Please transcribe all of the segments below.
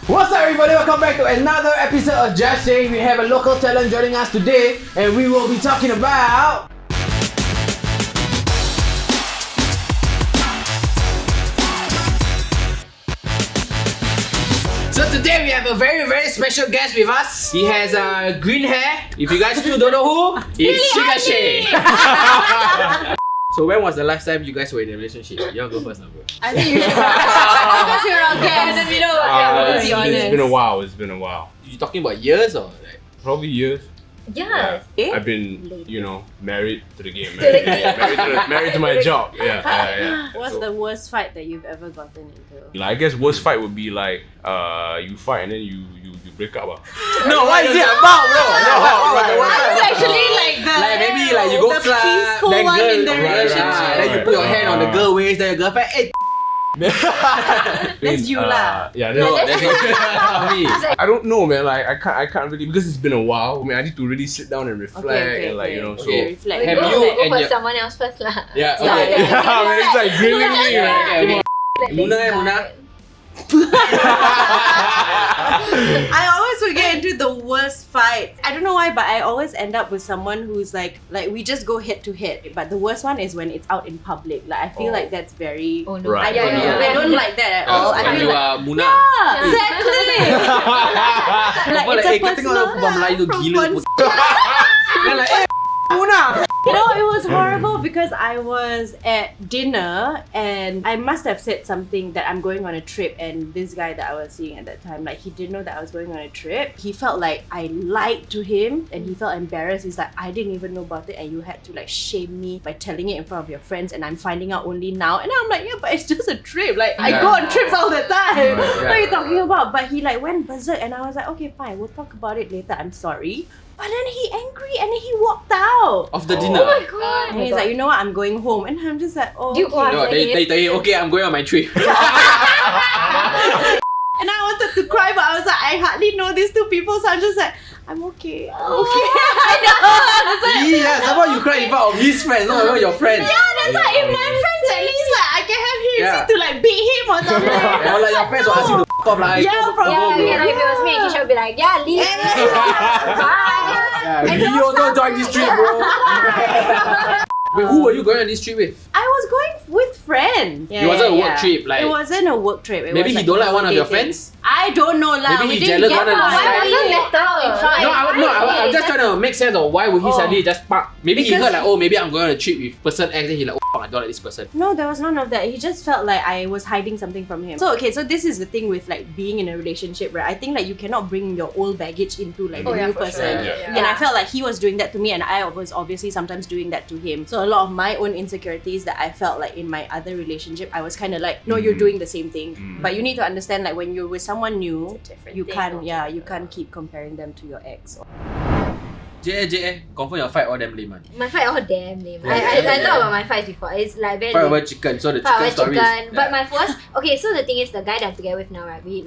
What's up, everybody? Welcome back to another episode of ShiGGa Shay. We have a local talent joining us today, and we will be talking about So today we have a very special guest with us. He has green hair. If you guys still don't know who, it's ShiGGa Shay. So when was the last time you guys were in a relationship? You want to go first, bro? I think you should. Because you're our guest in the middle. To be honest. It's been a while. You talking about years or like? Probably years. Yes. Yeah. I've been, married to the game. Married to my job. Yeah. What's the worst fight that you've ever gotten into? I guess worst fight would be like you fight and then you break up. No, what is it about, bro? Actually, like maybe like you go the club, peaceful then one girl, in the relationship. then you put your hand on the girl waist, then your girlfriend, hey. That's you lah. Yeah, That's me. I don't know, man. Like I can't really, because it's been a while. I mean, I need to really sit down and reflect and reflect. Have you go and for your someone else first lah. yeah, Yeah, okay. man, it's like grilling me, right? Muna. I always would get into the worst fight. I don't know why, but I always end up with someone who's like we just go head to head. But the worst one is when it's out in public. Like I feel like that's very. Oh no. Right. I don't like that at all. I feel You like are Muna. exactly. Like it's a personal Muna. it was horrible because I was at dinner and I must have said something that I'm going on a trip, and this guy that I was seeing at that time, like he didn't know that I was going on a trip. He felt like I lied to him and he felt embarrassed. He's like, I didn't even know about it and you had to like shame me by telling it in front of your friends and I'm finding out only now. And I'm like, yeah, but it's just a trip. Like I go on trips all the time. What are you talking about? But he like went berserk and I was like, okay, fine, we'll talk about it later. I'm sorry. But then he angry and then he walked out Of the dinner. Oh my god. and he's like, you know what, I'm going home. And I'm just like, oh, You okay. go No, they tell you, okay, I'm going on my trip. And I wanted to cry, but I was like, I hardly know these two people, so I'm just like, I'm okay. I'm okay. I know. Yeah, somehow you cry in front of his friends, not even your friends. Yeah, that's like, if my friends at least like, I can have him to like beat him or something. Or like your friends will ask you to f*** off like. Yeah, probably. Yeah, if it was me, Kisha would be like, yeah, leave. Bye. Yeah, he also joined this trip, bro. Wait, who were you going on this trip with? I was going with friends. It wasn't a work trip, like. It wasn't a work trip. It Maybe was, he don't like one of your dating. friends? I don't know lah. Maybe We he didn't jealous get one of out. his Why friends. was it better? No, I'm just trying to make sense of why would he suddenly just park. Maybe he Because- heard like, oh, maybe I'm going on a trip with person X, then he like, oh, I don't like this person. No, there was none of that. He just felt like I was hiding something from him. So so this is the thing with like being in a relationship, right? I think like you cannot bring your old baggage into like the new person. Sure. And I felt like he was doing that to me and I was obviously sometimes doing that to him. So a lot of my own insecurities that I felt like in my other relationship, I was kind of like, no, you're doing the same thing. But you need to understand like when you're with someone new, you can't keep comparing them to your ex. Confirm your fight all damn lame, man. My fight all damn lame. I thought about my fights before. It's like very Fight lame. over chicken, so the Fight over chicken story chicken. is. But my first, okay, so the thing is, the guy that I'm together with now, right? We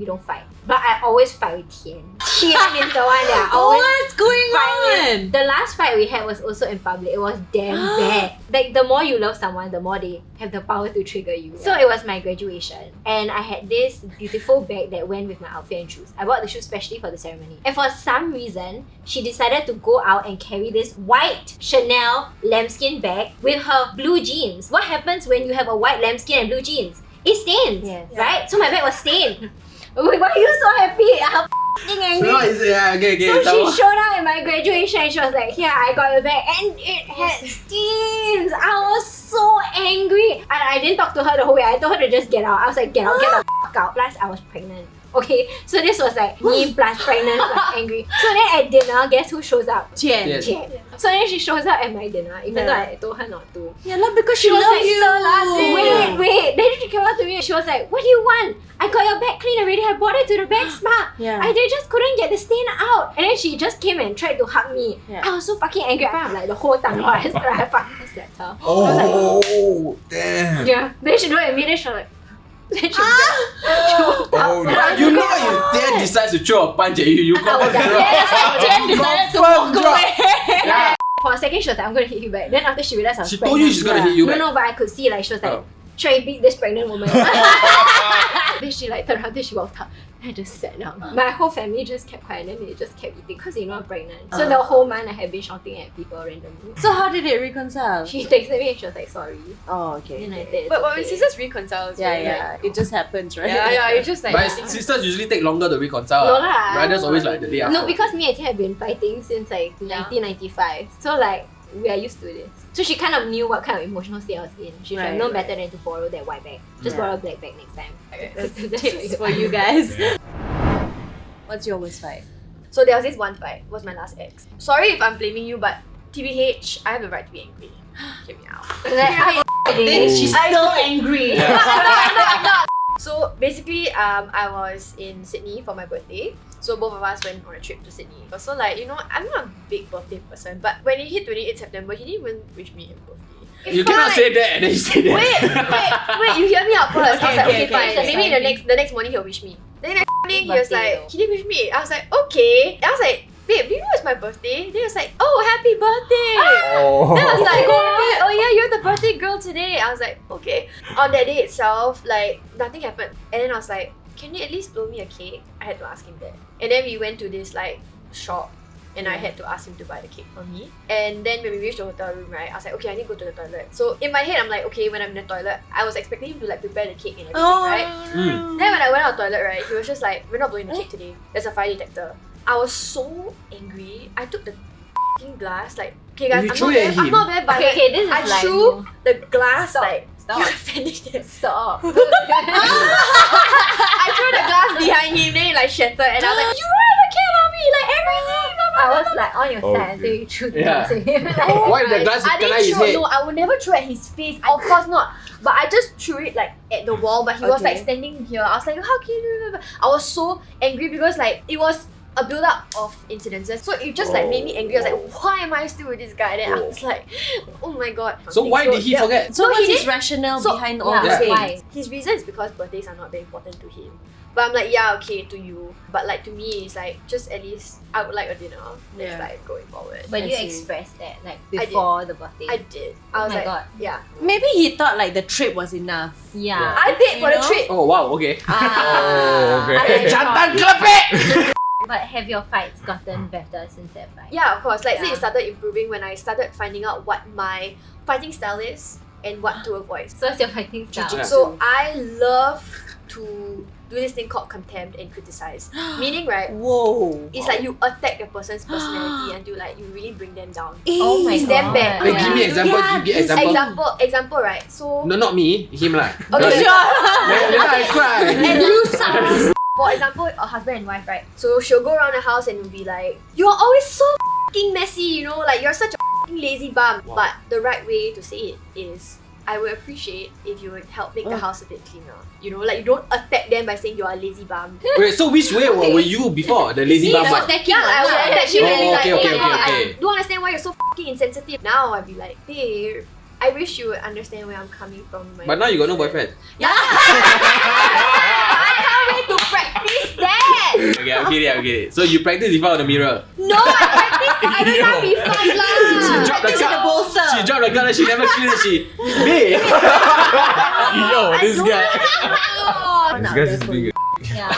don't fight. But I always fight with Tian. Tian is the one that I always What's going fight on? with. The last fight we had was also in public. It was damn bad. Like the more you love someone, the more they have the power to trigger you. So it was my graduation, and I had this beautiful bag that went with my outfit and shoes. I bought the shoes specially for the ceremony. And for some reason, she decided to go out and carry this white Chanel lambskin bag with her blue jeans. What happens when you have a white lambskin and blue jeans? It stains, right? So my bag was stained. Why are you so happy? I'm f***ing angry. No, okay. So she showed up at my graduation and she was like, here, I got your bag. And it had stains. I was so angry. And I didn't talk to her the whole way. I told her to just get out. I was like, get out, get the f*** out. Plus, I was pregnant. Okay, so this was like me plus pregnant plus angry. So then at dinner, guess who shows up? Tian. Yes. Jen. So then she shows up at my dinner, even though I told her not to. Yeah, because She was loves like, you. so last wait. Then she came up to me and she was like, what do you want? I got your bag clean already. I brought it to the bag spa. Yeah. I just couldn't get the stain out. And then she just came and tried to hug me. Yeah. I was so fucking angry. I'm like the whole time. I fucking slapped her. Oh, damn. Yeah. Then she looked at me and she was like, then she Oh, no. You know you dare decides to throw a punch at you, you confirm drop. Jen decided to walk away. Yeah. for a second she was like, I'm gonna hit you back. Then after she realized I was She pregnant. told you she's gonna hit you back. No, but I could see like she was like, Oh. try beat this pregnant woman. Then she like turned around, then she walked up. I just sat down. My whole family just kept quiet and then they just kept eating because I'm pregnant. So the whole month I had been shouting at people randomly. So how did it reconcile? She texted me and she was like, sorry. Oh, okay. And I said, But when okay. sisters reconcile, it's very, Yeah, it just happens, right? yeah, it's just like. But sisters usually take longer to reconcile. No lah. Brothers always like the day after. No, because me and Tia have been fighting since like 1995. So like we are used to this. So she kind of knew what kind of emotional state I was in. She should have known better than to borrow that white bag. Just borrow a black bag next time. That's tips for you guys. What's your worst fight? So there was this one fight. Was my last ex. Sorry if I'm blaming you, but TBH, I have the right to be angry. Hear me out. Then she's still angry. I'm not. So basically, I was in Sydney for my birthday. So both of us went on a trip to Sydney. So like, you know, I'm not a big birthday person, but when it hit 28 September, he didn't even wish me happy birthday. You cannot say that and then you say that. Wait, you hear me out first. I was like, okay, fine. okay. Maybe the next morning he'll wish me. Then the next morning he was Birthday like, though. he didn't wish me. I was like, okay. I was like, babe, do you know it's my birthday? Then he was like, oh, happy birthday. Then I was like, oh yeah, you're the birthday girl today. I was like, okay. On that day itself, like nothing happened. And then I was like, can you at least blow me a cake? I had to ask him that. And then we went to this like shop and I had to ask him to buy the cake for me. And then when we reached the hotel room, right, I was like, okay, I need to go to the toilet. So in my head, I'm like, okay, when I'm in the toilet, I was expecting him to like prepare the cake and everything, right? Then when I went out of the toilet, right, he was just like, we're not blowing the cake today. There's a fire detector. I was so angry. I took the f***ing glass, like, okay guys, You I'm threw not, it at very, I'm him. not very violent. Okay, this is I like threw the glass, Stop. like, Stop. you finished it. Stop. I threw the glass behind him, then it like shattered, and I was like, you don't ever care about me, like everything, blah, blah, I blah, was blah. like on your side until you threw the Yeah. glass at him. Why the glass I kena didn't his throw, head? no, I would never throw at his face, of course not. But I just threw it like at the wall, but he was like standing here. I was like, how can you do that? I was so angry because like it was a build-up of incidences. So it just like made me angry. I was like, why am I still with this guy? Then I was like, oh my god. So why did he forget? So No, what's he his did- rationale So- behind all yeah, this? Yeah. why? His reason is because birthdays are not very important to him. But I'm like, yeah, okay, to you. But like to me, it's like, just at least I would like a dinner. That's Yeah. like going forward. But I you see. expressed that like did. before the birthday. I did. I Oh was my like, God. yeah. Maybe he thought like the trip was enough. Yeah. I paid for You the know? trip. Oh wow, okay. Oh, okay. Jantan kelepek! But have your fights gotten better since that fight? Yeah, of course. Like, say Yeah. it started improving when I started finding out what my fighting style is and what to avoid. So what's your fighting style? Yeah. So I love to do this thing called contempt and criticize. Meaning, right, Whoa. it's like you attack the person's personality until like you really bring them down. Oh my It's god. damn bad. Wait, give me example. Yeah, Give me example. Example, right? So No, not me. Him lah. Okay. Later I cry. and you suck. For example, a husband and wife, right? So she'll go around the house and be like, "You're always so f***ing messy, you know, like you're such a f***ing lazy bum." Wow. But the right way to say it is, I would appreciate if you would help make the house a bit cleaner. You know, like you don't attack them by saying you're a lazy bum. Wait, so which way were you before? The lazy bum one? Yeah, I would attack you and be Oh, like, okay, "Oh okay, my okay, god, okay. I don't understand why you're so f***ing insensitive." Now I'd be like, "Babe, I wish you would understand where I'm coming from." But now you got no boyfriend. Yeah. I can't wait to practice that. Okay, I get it. So you practice in front of the mirror. No, I practice every time we fight She lah. dropped the Practice in the card. bolster. She dropped the card and she never cleaned it. She, babe. Yo, this guy. Oh, This guy's just being a Yeah.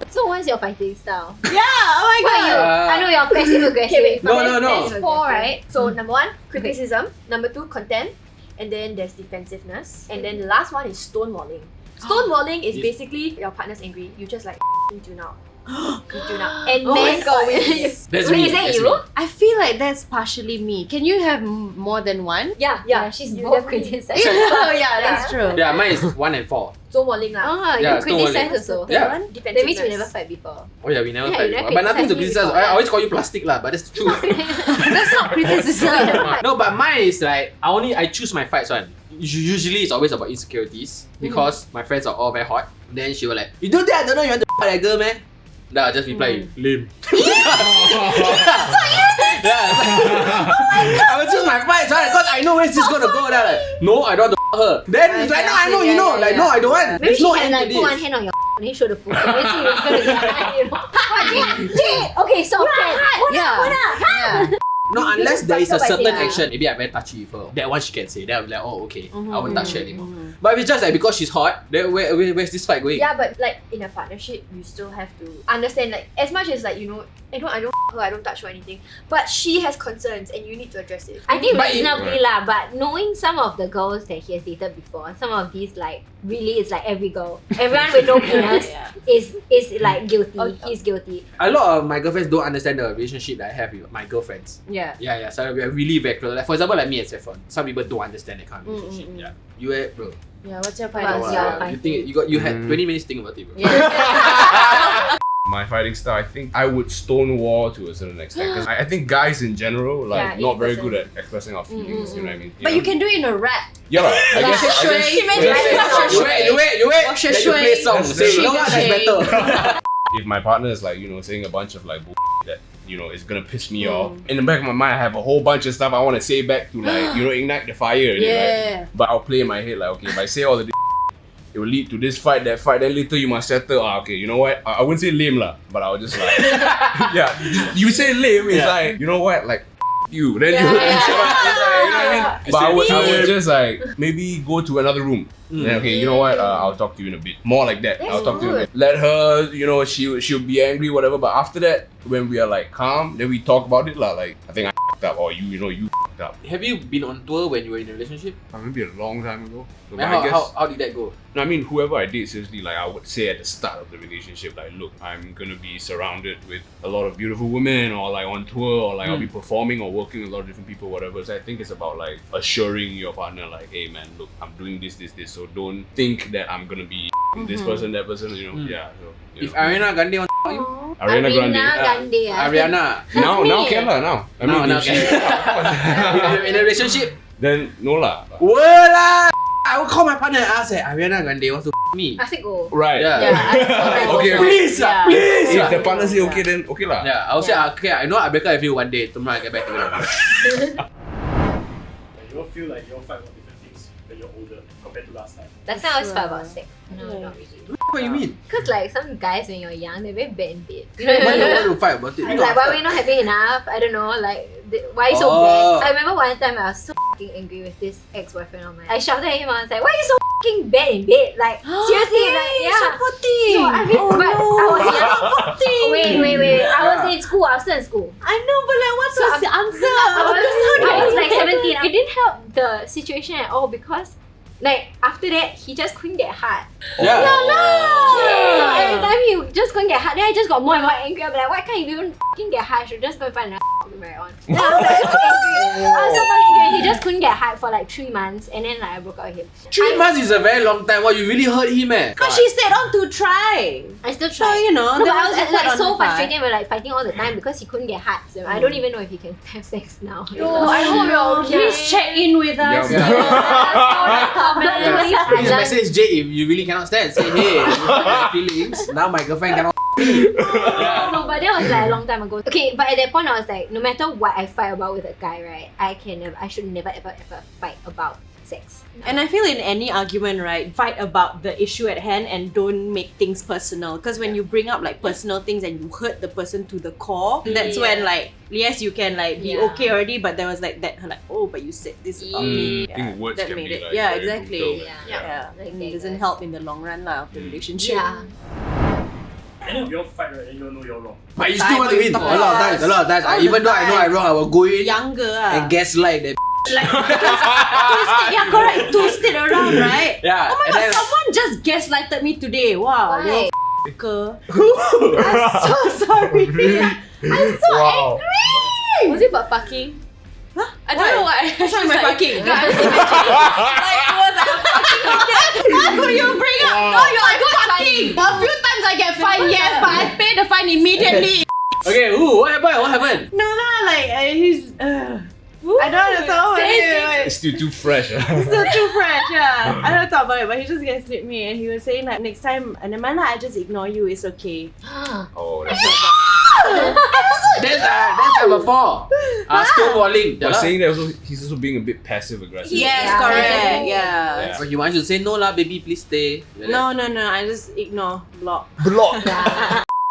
So what's your fighting style? Yeah, oh my What are you? god. I know you're passive aggressive. Okay, wait. No. There's 4, right? So number 1, criticism. Number 2, contempt. And then there's defensiveness. And then the last one is stonewalling. Stonewalling is Yes. basically your partner's angry. You just like tune out. You tune out. And Oh my men God. always. That's Wait, me. is that that's you? me. I feel like that's partially me. Can you have more than one? Yeah, Yeah, she's You both definitely- criticized. Oh yeah, that's true. Yeah, mine is 1 and 4. Stonewalling lah. Ah, Yeah, you criticize stonewalling. also. Yeah. One? That means we never fight before. Oh yeah, we never Yeah, fight you never before. But nothing to criticize me criticize. before. I always call you plastic lah, but that's the truth. That's not criticism. No, but mine is like I choose my fights one. Usually it's always about insecurities because my friends are all very hot. Then she will like, you do that, I don't know you want to fight that girl, man. Then I'll just reply, lame. Yeah. I will choose my fights, right? Because I know where she's gonna go. Then I'm like, no, I don't want to her. Then it's like, no, I know, you know. Like, no, I don't want. Maybe There's she no can end like to put one this. hand on your and then show the foot. And then see who's gonna get you know. Jade! Okay, so can. Yeah. Yeah. No, unless there is a But certain yeah. action. Maybe I'm very touchy with her. That one she can say. Then I'll be like, oh, okay. I won't touch her anymore. But if it's just like because she's hot, then where's this fight going? Yeah, but like in a partnership, you still have to understand, like, as much as like, you know, I don't her, I don't touch her or anything, but she has concerns and you need to address it. I think But reasonably lah, but knowing some of the girls that he has dated before, some of these like really it's like every girl, everyone with no penis is like guilty. He's guilty. A lot of my girlfriends don't understand the relationship that I have with my girlfriends. Yeah. Yeah. So we are really very close. Like for example, like me and Saffron. Some people don't understand that kind of relationship. Yeah. You bro. Yeah, what's your Well, final yeah. You think you had 20 minutes to think about it, bro. Yeah. My fighting style, I think I would stonewall to a certain extent because I think guys in general like Yeah, not very 80%. good at expressing our feelings. You know what I mean? But you can do it in a rap. Yeah, I guess. You wait. Wash Let your you play shui. songs. That's Say, you know what? That's ShiGGa better. If my partner is like, you know, saying a bunch of like that, you know, is gonna piss me off. In the back of my mind, I have a whole bunch of stuff I want to say back to like, you know, ignite the fire. Yeah. Right? But I'll play in my head like, okay, if I say all the it will lead to this fight, that fight, then later you must settle. Okay, you know what? I wouldn't say lame lah, but I would just like, yeah, you say lame, it's like, you know what? Like, you. Then you shut up. You know what I mean? But I would just like, maybe go to another room. Then, okay, you know what? I'll talk to you in a bit. More like that. I'll talk to you in a bit. Let her, you know, she'll be angry, whatever. But after that, when we are like calm, then we talk about it lah. Like, I think I f***ed up, or you f***ed up. Have you been on tour when you were in a relationship? Maybe a long time ago. So, but And I guess, how did that go? no, I mean, whoever I date, seriously, like I would say at the start of the relationship, like, look, I'm gonna be surrounded with a lot of beautiful women, or like on tour, or like I'll be performing or working with a lot of different people, whatever. So I think it's about like assuring your partner, like, hey man, look, I'm doing this. So don't think that I'm gonna be this person, that person, you know. Yeah. So, you If know. Ariana Grande on you? Ariana Grande. Grande. Ariana. Now can lah, now. I mean, Now if she- can. In a relationship? then no lah. Voila! I will call my partner and ask, Ariana Grande wants to me. I think go. Right. Yeah. Okay. Please, Yeah. please. If the partner say okay, then okay lah. Yeah, I will say, okay, I know I break up with you one day, tomorrow I get back to you. You don't feel like you all fight about different things when you're older compared to last time. Last time I was fight about sex. No, not really. What do you mean? Cause like some guys when you're young, they're very bad in bed. You know Why what I you mean? want to fight about it? Like why we're not happy enough? I don't know. Like why are you so Oh. bad? I remember one time I was so fucking angry with this ex-boyfriend of mine. I shouted at him. I was like, "Why are you so fucking bad in bed? Like seriously, like yeah." So poor thing. No, I mean, but I was young. Wait. I was in school. I was still in school. I know, but like, what's So the answer? I was like 17. It didn't help the situation at all because like after that he just couldn't get hard. Yeah. So every time he just couldn't get hard, then I just got more and more angry. I'm like, why can't you even fucking get hard? I should just go and find another to marry on. Then I was like so angry. I was so fucking angry. He just couldn't get hard for like 3 months, and then like I broke up with him. 3 months is a very long time. What, you really hurt him, Because she stayed on to try. I still So, tried. you know, No, there but I was was effort like on so her part. frustrated. We're like fighting all the time because he couldn't get hard. So I don't even know if he can have sex now. Oh, I hope you're okay. Please check in with us. Please message Jay if you really cannot stand. Say, hey, I have feelings. Now my girlfriend cannot. No, but that was like a long time ago. Okay, but at that point I was like, no matter what I fight about with a guy, right, I should never ever fight about sex. And I feel in any argument, right, fight about the issue at hand and don't make things personal. Because when you bring up like personal things and you hurt the person to the core, that's when like, yes, you can like be okay already, but there was like that like, oh, but you said this about me. I think words that can made be it. like Yeah, very exactly. brutal. Yeah. Like It that, doesn't guys. help in the long run lah of the relationship. Yeah. And if you all fight, right, then you all know you're wrong. But you still want to win. A lot of times. Even though I know I'm wrong, I will go in Younger and gaslight that. like yeah, correct. Twist it around, right? Yeah. Oh my and god, then, someone just gaslighted me today. Wow. Why? You're I'm so sorry. I'm so Wow. angry. Was it about parking? Huh? I don't know why. What's wrong with my parking? No, I was imagining like it was like a parking How could you bring up? Wow. No, you're like parking. A few times I get fined, yes, but I pay the fine immediately. okay, what happened? No, like he's. I don't want to talk about it. It's still too fresh. It's still too fresh, yeah. I don't want to talk about it, but he just gaslit me and he was saying like next time, never mind lah, I just ignore you. It's okay. Oh, that's That's number 4. Stonewalling. But saying that also, he's also being a bit passive aggressive. Yes, Yeah, correct. Yeah. Yeah. So you want to say no lah, baby, please stay. No, I just ignore, block. Block.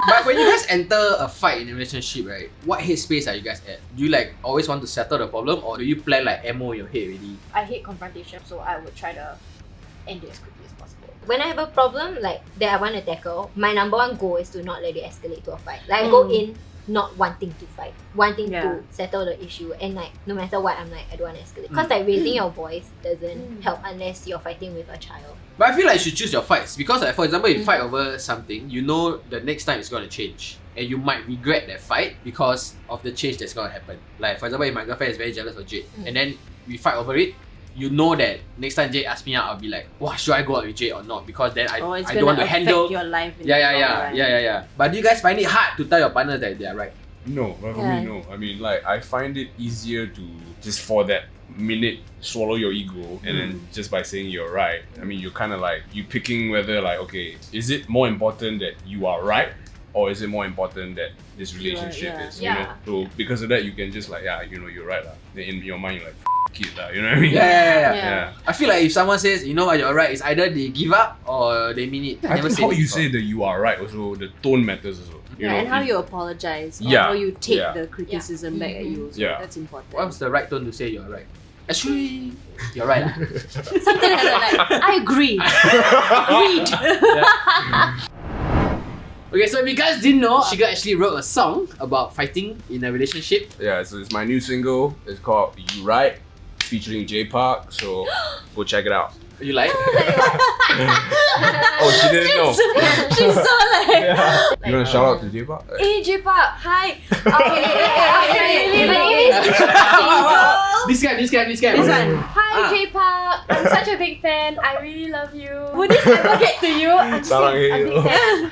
But when you guys enter a fight in a relationship, right? What headspace are you guys at? Do you like always want to settle the problem, or do you plan like ammo in your head already? I hate confrontation, so I would try to end it as quickly as possible. When I have a problem like that I want to tackle, my number one goal is to not let it escalate to a fight. Like I go in not wanting to fight, wanting to settle the issue, and like no matter what, I'm like I don't want to escalate. Because like raising your voice doesn't help unless you're fighting with a child. But I feel like you should choose your fights because, like, for example, if you fight over something, you know the next time it's going to change. And you might regret that fight because of the change that's going to happen. Like, for example, if my girlfriend is very jealous of Jade and then we fight over it, you know that next time Jade asks me out, I'll be like, wow, should I go out with Jade or not? Because then I don't want to handle your life. Yeah. But do you guys find it hard to tell your partners that they are right? No, for me, no. I mean, like, I find it easier to just for that minute swallow your ego and then just by saying you're right. I mean, you're kind of like, you picking whether like, okay, is it more important that you are right or is it more important that this relationship is, you know? So because of that, you can just like, you know, you're right. Then in your mind, you're like, kid, you know what I mean? Yeah. I feel like if someone says, you know what, you're right, it's either they give up or they mean it. I think how you say that you are right also, the tone matters also. You know, and how you apologize, or how you take the criticism back at you. So that's important. What's the right tone to say you're right? Actually, you're right. Something like that, like, I agree. Agreed. Okay, so if you guys didn't know, ShiGGa actually wrote a song about fighting in a relationship. Yeah, so it's my new single. It's called You Right, featuring J Park. So go check it out. You like? Oh, she didn't know. She's so like. You want to shout out to J Park? Hey J-Pop, hi. This guy. Hi J-Pop, I'm such a big fan. I really love you. Would this ever get to you? I'm just a big fan.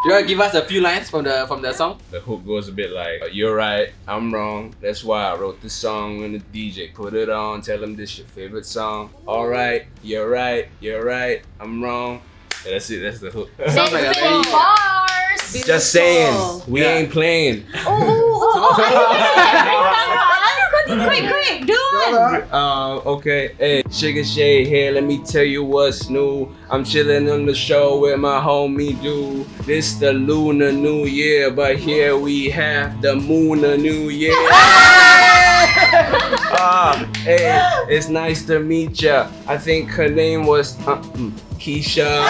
You want to give us a few lines from the song? The hook goes a bit like, you're right, I'm wrong. That's why I wrote this song. When the DJ put it on, tell him this your favorite song. Alright, you're right, I'm wrong. Yeah, that's it, that's the hook. Sounds like a very... Bars. Just saying, we ain't playing. Quick, do one! Okay, hey, ShiGGa Shay here, let me tell you what's new. I'm chilling on the show with my homie dude. This the Lunar New Year, but here we have the Mooner New Year. Hey, it's nice to meet ya. I think her name was Keisha.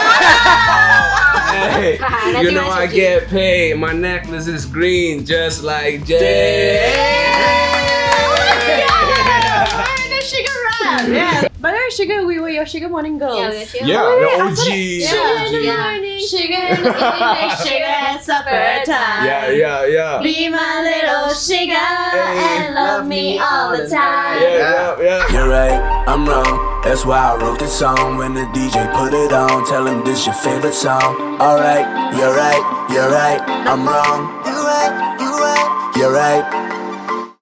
Hey, you know I get paid. My necklace is green, just like Jay. Yeah. By the way, ShiGGa, we were your ShiGGa morning girls. Yeah, the OG. ShiGGa in the evening, ShiGGa at supper time. Yeah. Be my little ShiGGa and love me all the time. Yeah. You're right, I'm wrong. That's why I wrote this song. When the DJ put it on, tell him this your favorite song. Alright, you're right, I'm wrong. You're right.